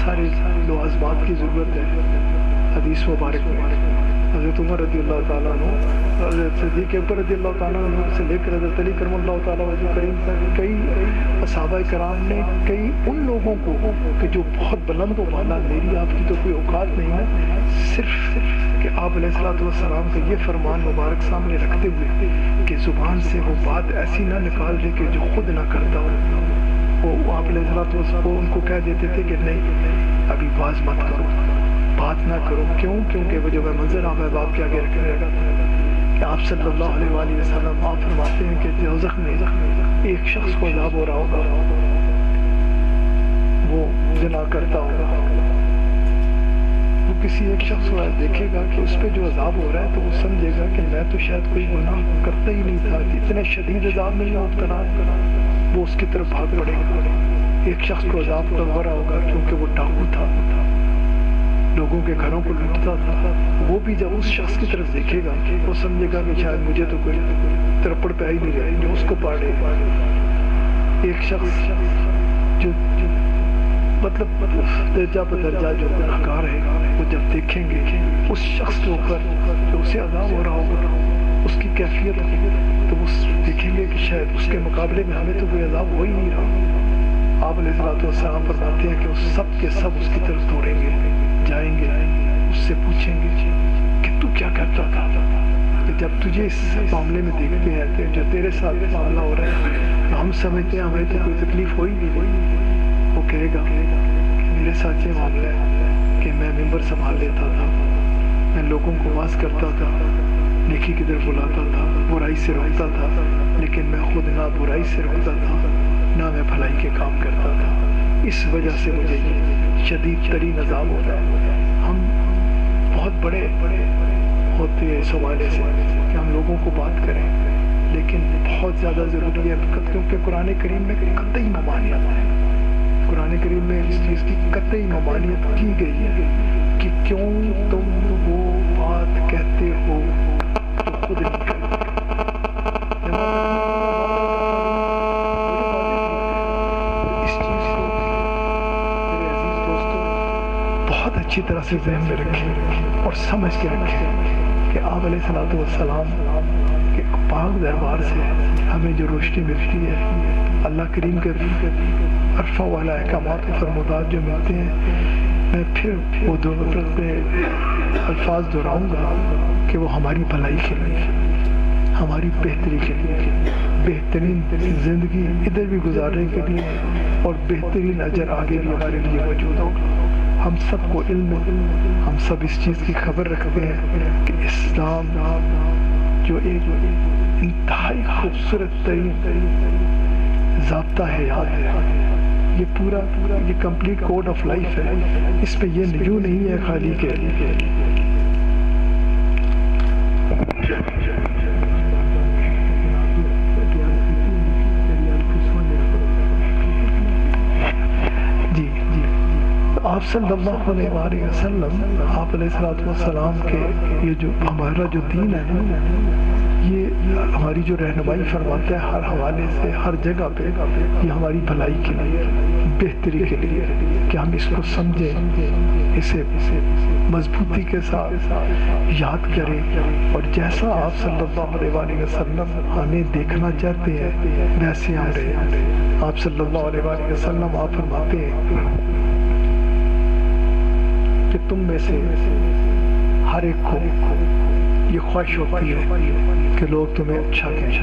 سارے لوازمات کی ضرورت ہے۔ حدیث مبارک میں حضرت عمر رضی اللہ تعالیٰ عنہ، حضرت صدیق اکبر رضی اللہ تعالیٰ عنہ سے لے کر حضرت علی کرم اللہ تعالیٰ وجہ کریم تک کئی صحابہ کرام نے کئی ان لوگوں کو کہ جو بہت بلند و بالا، میری آپ کی تو کوئی اوقات نہیں ہے، صرف کہ آپ علیہ السلام کا یہ فرمان مبارک سامنے رکھتے ہوئے کہ زبان سے وہ بات ایسی نہ نکال دے کہ جو خود نہ کرتا ہو، وہ آپ علیہ السلام کو ان کو کہہ دیتے تھے کہ نہیں ابھی باز مت کرو، بات نہ کرو۔ کیوں؟ کیونکہ وہ جو میں منظر آپ کے آگے رکھنے لگا کہ آپ صلی اللہ علیہ وآلہ وسلم آپ فرماتے ہیں کہ دوزخ میں ایک شخص کو عذاب ہو رہا ہوگا، وہ زنا کرتا ہوگا، وہ کسی ایک شخص کو دیکھے گا کہ اس پہ جو عذاب ہو رہا ہے تو وہ سمجھے گا کہ میں تو شاید کوئی گناہ کرتا ہی نہیں تھا، اتنے شدید عذاب میں مبتلا، وہ اس کی طرف بھاگ پڑے گا۔ ایک شخص کو عذاب ہو رہا ہوگا کیونکہ وہ ڈاکو تھا، لوگوں کے گھروں کو لوٹتا تھا، وہ بھی جب اس شخص کی طرف دیکھے گا وہ سمجھے گا کہ شاید مجھے تو کوئی ترپڑ پہ ہی نہیں رہے جو اس کو پاڑے۔ ایک شخص جو مطلب درجہ پر درجہ جو گناہگار ہے، وہ جب دیکھیں گے اس شخص کے اوپر جو اسے عذاب ہو رہا ہوگا، اس کی کیفیت تو وہ دیکھیں گے کہ شاید اس کے مقابلے میں ہمیں تو کوئی عذاب ہو ہی نہیں رہا۔ آپ علیہ السلام فرماتے ہیں کہ وہ سب کے سب اس کی طرف دوڑیں گے، جائیں گے، اس سے پوچھیں گے کہ تو کیا کرتا تھا، کہ جب تجھے اس معاملے میں دیکھتے ہیں جو تیرے ساتھ معاملہ ہو رہا ہے تو ہم سمجھتے ہیں ہمیں تو کوئی تکلیف ہوئی نہیں۔ وہ کہے گا کہ میرے ساتھ یہ معاملہ ہے کہ میں ممبر سنبھال لیتا تھا، میں لوگوں کو واعظ کرتا تھا، نیکی کی طرف بلاتا تھا، برائی سے روکتا تھا، لیکن میں خود نہ برائی سے روکتا تھا نہ میں بھلائی کے کام کرتا تھا، اس وجہ سے مجھے یہ شدید ترین عذاب ہوتا ہے۔ ہم بہت بڑے ہوتے ہیں اس حوالے سے کہ ہم لوگوں کو بات کریں، لیکن بہت زیادہ ضروری ہے کیونکہ قرآن کریم میں قطعی ممانعت ہے، قرآن کریم میں اس چیز کی قطعی ممانعت کی گئی ہے کہ کیوں تم وہ بات کہتے ہو جو خود نہیں کرتے۔ اچھی طرح سے ذہن میں رکھیں اور سمجھ کے رکھیں کہ آپ علیہ السلام کے پاک دربار سے ہمیں جو روشنی ملتی ہے، اللہ کریم کے عرفہ والا احکامات و فرمودات جو ملتے ہیں، میں پھر وہ دو الفاظ دہراؤں گا کہ وہ ہماری بھلائی کے لیے، ہماری بہتری کے لیے، بہترین زندگی ادھر بھی گزارنے کے لیے اور بہترین اجر آگے بھی ہمارے لیے موجود ہوگا۔ ہم سب کو علم ہے، ہم سب اس چیز کی خبر رکھتے ہیں کہ اسلام جو ایک انتہائی خوبصورت ترین ضابطہ حیات ہے، یہ پورا یہ کمپلیٹ کوڈ آف لائف ہے، اس پہ یہ نیو نہیں ہے خالی کے آپ صلی اللہ علیہ وآلہ وسلم، آپ علیہ السلام کے یہ جو ہمارا جو دین ہے یہ ہماری جو رہنمائی فرماتا ہے ہر حوالے سے، ہر جگہ پہ، یہ ہماری بھلائی کے لیے، بہتری کے لیے کہ ہم اس کو سمجھیں، اسے مضبوطی کے ساتھ یاد کریں، اور جیسا آپ صلی اللہ علیہ وآلہ وسلم ہمیں دیکھنا چاہتے ہیں ویسے ہم رہیں۔ آپ صلی اللہ علیہ وآلہ وسلم آپ فرماتے ہیں کہ تم میں سے ہر ایک کو یہ خواہش ہوتی ہے کہ لوگ تمہیں اچھا کہیں،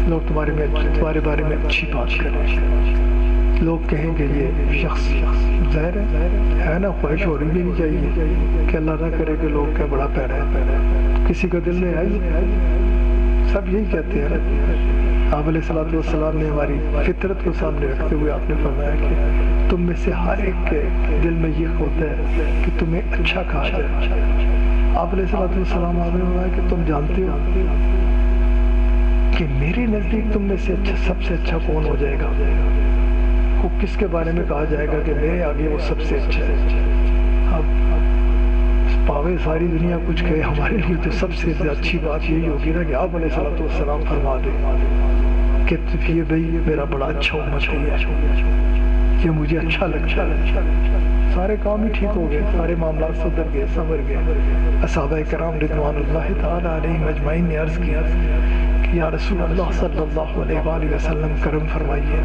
لوگ تمہارے بارے میں اچھی بات کریں، لوگ کہیں گے یہ شخص ظاہر ہے نا، خواہش ہو رہی بھی نہیں چاہیے کہ اللہ نہ کرے کہ لوگ کیا بڑا پیارا ہے، کسی کا دل میں آئی، سب یہی کہتے ہیں۔ آپ علیہ السلام نے ہماری فطرت کو سامنے رکھتے ہوئے آپ نے فرمایا کہ تم میں سے ہر ایک کے دل میں یہ ہوتا ہے کہ تمہیں اچھا کہا جائے۔ آپ علیہ السلام آپ نے فرمایا کہ تم جانتے ہو کہ میرے نزدیک تم میں سے سب سے اچھا کون ہو جائے گا، وہ کس کے بارے میں کہا جائے گا کہ میرے آگے وہ سب سے اچھا ہے۔ اب پاوے ساری دنیا کچھ کہے، ہمارے لیے تو سب سے اچھی بات یہی ہوگی نا کہ آپ علیہ السلام فرما دیں کہ یہ بھئی میرا بڑا اچھا امت ہے، یہ مجھے اچھا لگتا ہے. سارے کام ہی ٹھیک ہو گئے, سارے معاملات سدھر گئے, سنور گئے. صحابہ کرام رضوان اللہ تعالیٰ علیہم اجمعین نے عرض کیا کہ یا رسول اللہ صلی اللہ علیہ وآلہ وسلم کرم فرمائیے,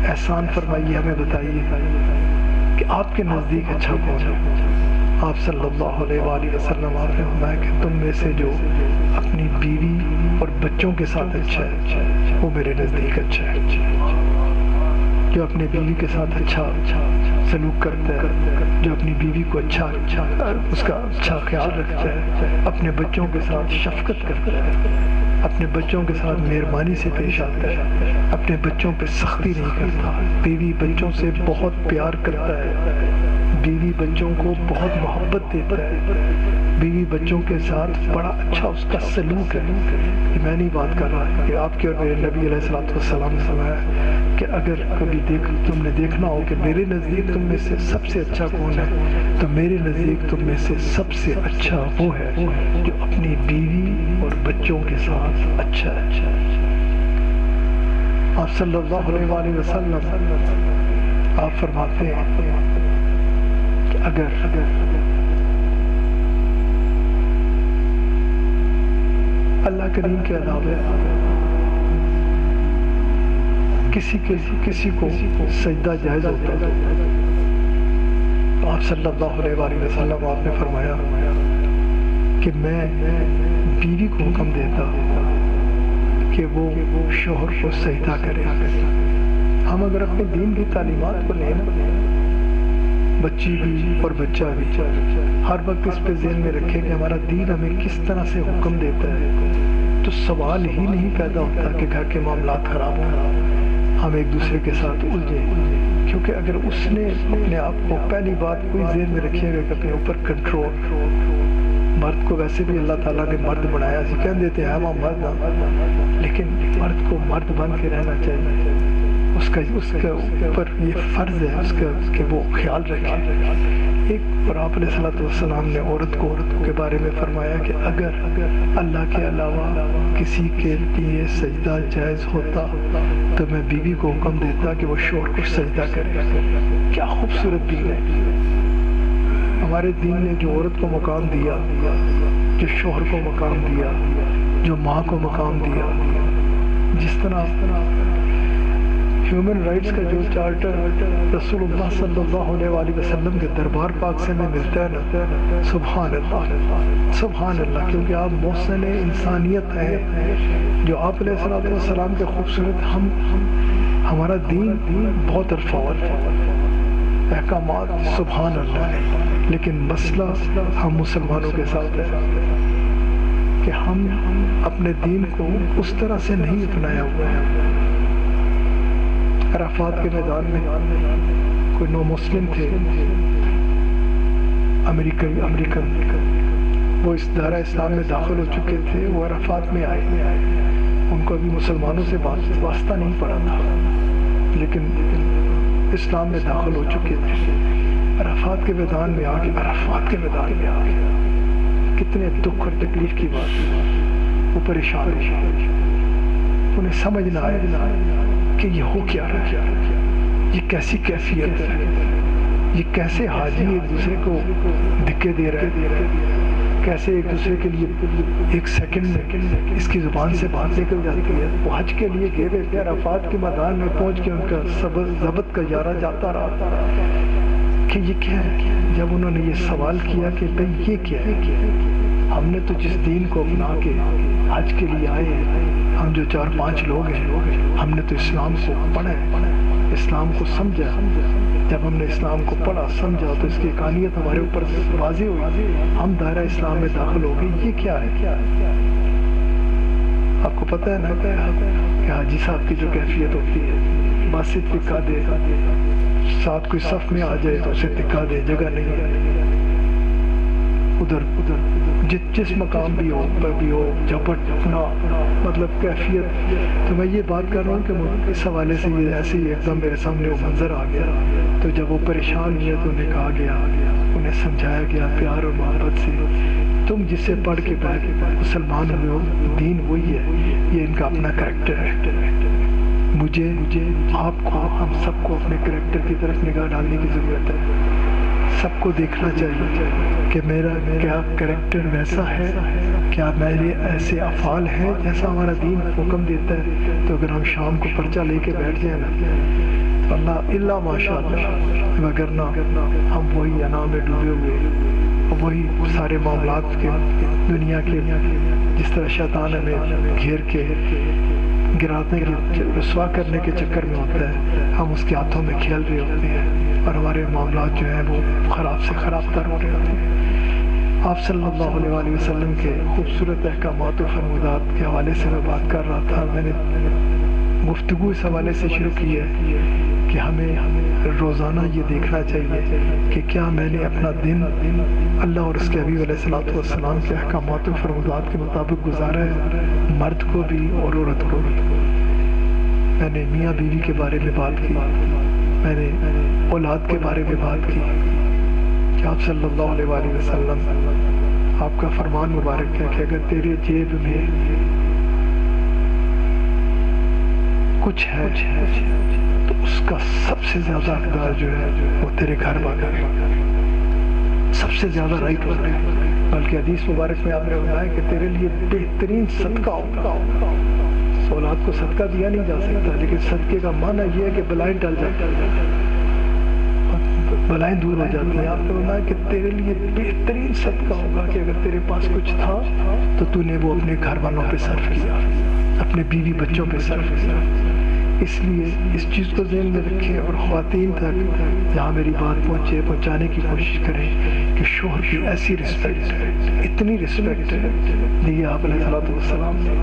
احسان فرمائیے, ہمیں بتائیے کہ آپ کے نزدیک اچھا کون ہے. آپ صلی اللہ علیہ وآلہ وسلم آپ نے فرمایا کہ تم میں سے جو اپنی بیوی اور بچوں کے ساتھ اچھا ہے وہ میرے نزدیک اچھا ہے. جو اپنی بیوی کے ساتھ اچھا سلوک کرتا ہے, جو اپنی بیوی کو اس کا اچھا خیال رکھتا ہے, اپنے بچوں کے ساتھ شفقت کرتا ہے, اپنے بچوں کے ساتھ مہربانی سے پیش آتا ہے, اپنے بچوں پہ سختی نہیں کرتا, بیوی بچوں سے بہت پیار کرتا ہے, بیوی بچوں کو بہت محبت دیتا ہے, بیوی بچوں کے ساتھ بڑا اچھا اس کا سلوک ہے. یہ میں نہیں بات کر رہا کہ آپ کے اور میرے نبی علیہ السلام نے فرمایا کہ اگر کبھی تم نے دیکھنا ہو کہ میرے نزدیک تم میں سے سب سے اچھا کون ہے, تو میرے نزدیک تم میں سے سب سے اچھا وہ ہے جو اپنی بیوی اور بچوں کے ساتھ اچھا ہے. آپ صلی اللہ علیہ وآلہ وسلم آپ فرماتے ہیں کہ اگر اللہ کریم کے علاوہ کسی کو سجدہ جائز ہوتا ہے, تو آپ صلی اللہ علیہ وآلہ وسلم آپ نے فرمایا کہ میں بیوی کو حکم دیتا کہ وہ شوہر کو سجدہ کرے. ہم اگر اپنے دین کی تعلیمات کو لیں, بچی بھی اور بچہ بھی, ہر وقت اس پہ ذہن میں رکھیں کہ ہمارا دین ہمیں کس طرح سے حکم دیتا ہے, تو سوال ہی نہیں پیدا ہوتا کہ گھر کے معاملات خراب ہوں, ہم ایک دوسرے کے ساتھ الجھیں. کیونکہ اگر اس نے اپنے آپ کو پہلی بات کوئی ذہن میں رکھے گا کہ اپنے اوپر کنٹرول, مرد کو ویسے بھی اللہ تعالیٰ نے مرد بنایا, اسی کہہ دیتے ہیں ہم مرد ہیں, لیکن مرد کو مرد بن کے رہنا چاہیے. اس کا اوپر یہ فرض ہے اس کا کہ وہ خیال رکھے. ایک اور آپ علیہ السلام نے عورت کے بارے میں فرمایا کہ اگر اللہ کے علاوہ کسی کے لیے سجدہ جائز ہوتا تو میں بیوی کو حکم دیتا کہ وہ شوہر کو سجدہ کرے. کیا خوبصورت دین ہے ہمارے دین نے, جو عورت کو مقام دیا, جو شوہر کو مقام دیا, جو ماں کو مقام دیا. جس طرح ہیومن رائٹس کا جو چارٹر رسول اللہ صلی اللہ علیہ وآلہ وسلم کے دربار پاک سے میں ملتا ہے نا, سبحان اللہ سبحان اللہ, کیونکہ آپ محسن انسانیت ہیں. جو آپ علیہ السلام کے خوبصورت ہمارا دین بہت الفاظ احکامات سبحان اللہ ہے, لیکن مسئلہ ہم مسلمانوں کے ساتھ ہے کہ ہم اپنے دین کو اس طرح سے نہیں اپنایا ہوا ہے. عرفات کے میدان میں کوئی نو مسلم تھے, امریکن, وہ اس دائرہ اسلام میں داخل ہو چکے تھے. وہ عرفات میں آئے, ان کو ابھی مسلمانوں سے واسطہ نہیں پڑا تھا, لیکن اسلام میں داخل ہو چکے تھے. عرفات کے میدان میں آ گئے, کتنے دکھ اور تکلیف کی بات ہے. وہ پریشان ہوئے, انہیں سمجھ نہ آئے کہ یہ ہو کیا رہا ہے, یہ کیسی کیفیت ہے, یہ کیسے حاجی ایک دوسرے کو دھکے دے رہے ہیں, کیسے ایک دوسرے کے لیے ایک سیکنڈ میں اس کی زبان سے بات نکل جاتی ہے. وہ حج کے لیے گئے تھے, عرفات کے میدان میں پہنچ کے ان کا ضبط کا یارہ جاتا رہا کہ یہ کیا ہے. جب انہوں نے یہ سوال کیا کہ بھئی یہ کیا ہے, ہم نے تو جس دین کو اپنا کے حج کے لیے آئے ہیں, ہم جو 4-5 لوگ ہیں, ہم نے تو اسلام کو پڑھا ہے, اسلام کو سمجھا. جب ہم نے اسلام کو پڑھا سمجھا تو اس کی حقانیت ہمارے اوپر واضح ہوئی, ہم دائرہ اسلام میں داخل ہو گئے. یہ کیا ہے؟ آپ کو پتہ ہے نا کہ حاجی صاحب کی جو کیفیت ہوتی ہے, بس سے ٹکا دے, ساتھ کوئی صف میں آ جائے تو اسے ٹکا دے, جگہ نہیں ہے. ادھر جس مقام بھی ہو جھپٹ اپنا مطلب کیفیت. تو میں یہ بات کر رہا ہوں کہ اس حوالے سے یہ ایسے ہی ایک دم میرے سامنے وہ منظر آ گیا. تو جب وہ پریشان ہوئے تو انہیں کہا گیا, انہیں سمجھایا گیا پیار اور محبت سے, تم جس سے پڑھ کے مسلمان ہوئے ہو, دین وہی ہے, یہ ان کا اپنا کریکٹر ہے. مجھے آپ کو ہم سب کو اپنے کریکٹر کی طرف نگاہ ڈالنے کی ضرورت ہے. سب کو دیکھنا چاہیے کہ میرا کیا کریکٹر ویسا ہے, کیا میرے ایسے افعال ہیں جیسا ہمارا دین حکم دیتا ہے. تو اگر ہم شام کو پرچہ لے کے بیٹھ جائیں نا تو اللہ ماشاء اللہ, وگرنہ ہم وہی انام میں ڈوبے ہوئے, وہی سارے معاملات کے دنیا کے جس طرح شیطان ہمیں گھیر کے گرانے کے رسوا کرنے کے چکر میں ہوتا ہے, ہم اس کے ہاتھوں میں کھیل رہے ہوتے ہیں اور ہمارے معاملات جو ہیں وہ خراب سے خراب تر ہو رہے ہوتے ہیں. آپ صلی اللہ علیہ وسلم کے خوبصورت احکامات و فرمودات کے حوالے سے میں بات کر رہا تھا. میں نے گفتگو اس حوالے سے شروع کی ہے کہ ہمیں روزانہ یہ دیکھنا چاہیے کہ کیا میں نے اپنا دن اللہ اور اس کے حبیب علیہ السلام کے احکامات و فرمودات کے مطابق گزارا ہے, مرد کو بھی اور عورت کو بھی. میں نے میاں بیوی کے بارے میں بات کی, میں نے اولاد کے بارے میں بات کی کہ آپ صلی اللہ علیہ وسلم آپ کا فرمان مبارک ہے کہ اگر تیرے جیب میں کچھ ہے تو اس کا سب سے زیادہ حقدار جو ہے وہ تیرے گھر والا ہے, سب سے زیادہ رائٹ ہوتا ہے. بلکہ حدیث مبارک میں آپ نے بتایا کہ تیرے لیے بہترین صدقہ ہوگا. اولاد کو صدقہ دیا نہیں جا سکتا, لیکن صدقے کا معنی یہ ہے کہ بلائیں ٹل جاتی ہیں, بلائیں دور ہو جاتی ہیں. آپ نے بتایا کہ تیرے لیے بہترین صدقہ ہوگا کہ اگر تیرے پاس کچھ تھا تو تو نے وہ اپنے گھر والوں پہ صرف کیا, اپنے بیوی بچوں پہ صرف کیا. اس لیے اس چیز کو ذہن میں رکھیں اور خواتین تک جہاں میری بات پہنچانے کی کوشش کریں کہ شوہر کی ایسی رسپیکٹ ہے, اتنی رسپیکٹ ہے دی آپ علیہ السلام نے.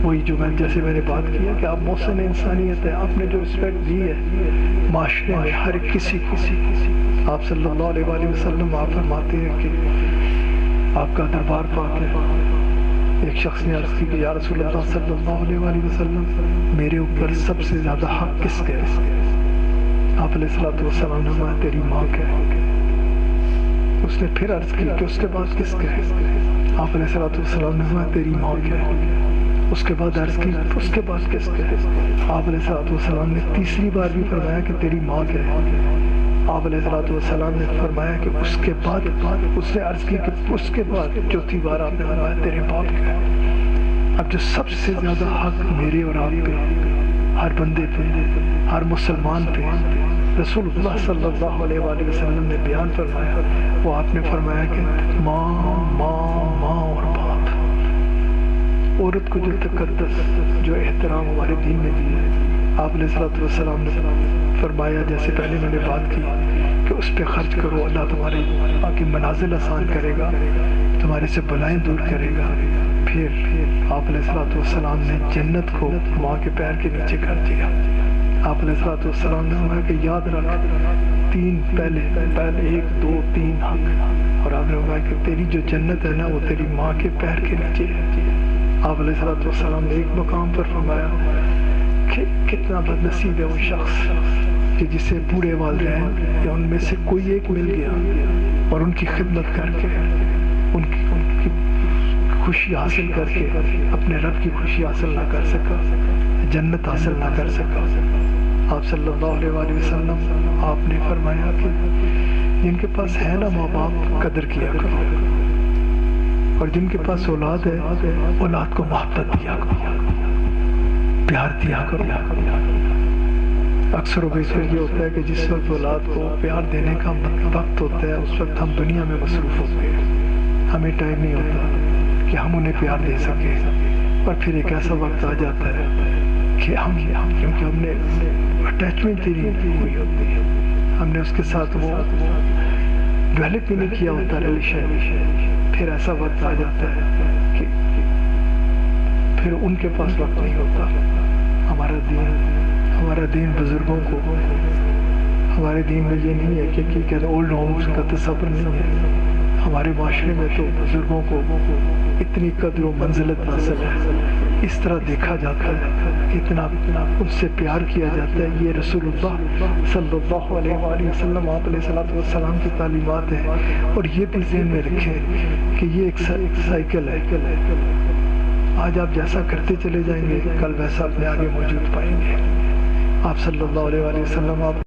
وہی جو جیسے میں نے بات کیا کہ آپ محسن انسانیت ہے, آپ نے جو رسپیکٹ دی ہے معاشرے میں ہر کسی کو. آپ صلی اللہ علیہ وسلم آپ فرماتے ہیں کہ آپ کا دربار پاک ہے. ایک شخص نے عرض کی کہ یا رسول اللہ صلی اللہ علیہ وسلم میرے اوپر سب سے زیادہ حق کس کا ہے؟ آپ علیہ السلام نے فرمایا تیری ماں کا ہے. اس نے پھر عرض کی کہ اس کے بعد کس کا ہے؟ آپ علیہ السلام نے فرمایا تیری ماں کا ہے. اس کے بعد عرض کی اس کے بعد کس کا ہے؟ آپ علیہ السلام نے تیسری بار بھی فرمایا کہ تیری ماں کا ہے. آپ علیہ السلام نے فرمایا کہ اس کے بعد, اس نے عرض کی کہ اس کے بعد چوتھی بار آپ نے فرمایا تیرے باپ کا ہے. اب جو سب سے زیادہ حق میرے اور آپ پہ, ہر بندے پہ, ہر مسلمان پہ رسول اللہ صلی اللہ علیہ وآلہ وسلم نے بیان فرمایا, وہ آپ نے فرمایا کہ ماں ماں ماں اور باپ. عورت کو جو تقدس جو احترام ہمارے دین میں دی ہے, آپ علیہ السلام نے فرمایا جیسے پہلے میں نے بات کی کہ اس پہ خرچ کرو, اللہ تمہارے آگے منازل آسان کرے گا, تمہارے سے بلائیں دور کرے گا. پھر آپ علیہ السلام نے جنت کو ماں کے پیر کے نیچے کر دیا. آپ علیہ السلام نے فرمایا کہ یاد رکھ تین پہلے 1 2 3 حق, اور آپ نے فرمایا کہ تیری جو جنت ہے نا وہ تیری ماں کے پیر کے نیچے ہے. آپ علیہ السلام نے ایک مقام پر فرمایا کہ کتنا بد نصیب ہے وہ شخص کہ جسے بوڑھے والدین یا ان میں سے کوئی ایک مل گیا اور ان کی خدمت کر کے ان کی خوشی حاصل کر کے اپنے رب کی خوشی حاصل نہ کر سکا, جنت حاصل نہ کر سکا. آپ صلی اللہ علیہ وسلم آپ نے فرمایا کہ جن کے پاس ہے نا ماں باپ قدر کیا کرو, اور جن کے پاس اولاد ہے اولاد کو محبت دیا کرو, پیار دیا کرو. اکثر و بیشتر یہ ہوتا ہے کہ جس وقت اولاد کو پیار دینے کا وقت ہوتا ہے اس وقت ہم دنیا میں مصروف ہوتے ہیں, ہمیں ٹائم نہیں ہوتا کہ ہم انہیں پیار دے سکیں. اور پھر ایک ایسا وقت آ جاتا ہے کہ ہم کیونکہ ہم نے اٹیچمنٹ نہیں ہوئی ہوتی ہے, ہم نے اس کے ساتھ وہ ڈیولپ بھی نہیں کیا ہوتا ریلیشن. پھر ایسا وقت آ جاتا ہے کہ پھر ان کے پاس وقت نہیں ہوتا. ہمارا دین بزرگوں کو, ہمارے دین میں یہ نہیں ہے کہ کہتے اولڈ ہومز کا تصور نہیں ہے. ہمارے معاشرے میں تو بزرگوں کو اتنی قدر و منزلت حاصل ہے, اس طرح دیکھا جاتا ہے, اتنا ان سے پیار کیا جاتا ہے. یہ رسول اللہ صلی اللہ علیہ وآلہ وسلم آپ علیہ السلام کی تعلیمات ہیں, اور یہ بھی ذہن میں رکھیں کہ یہ ایک سائیکل ہے. آج آپ جیسا کرتے چلے جائیں گے کل ویسا اپنے آگے موجود پائیں گے. آپ صلی اللہ علیہ وسلم آپ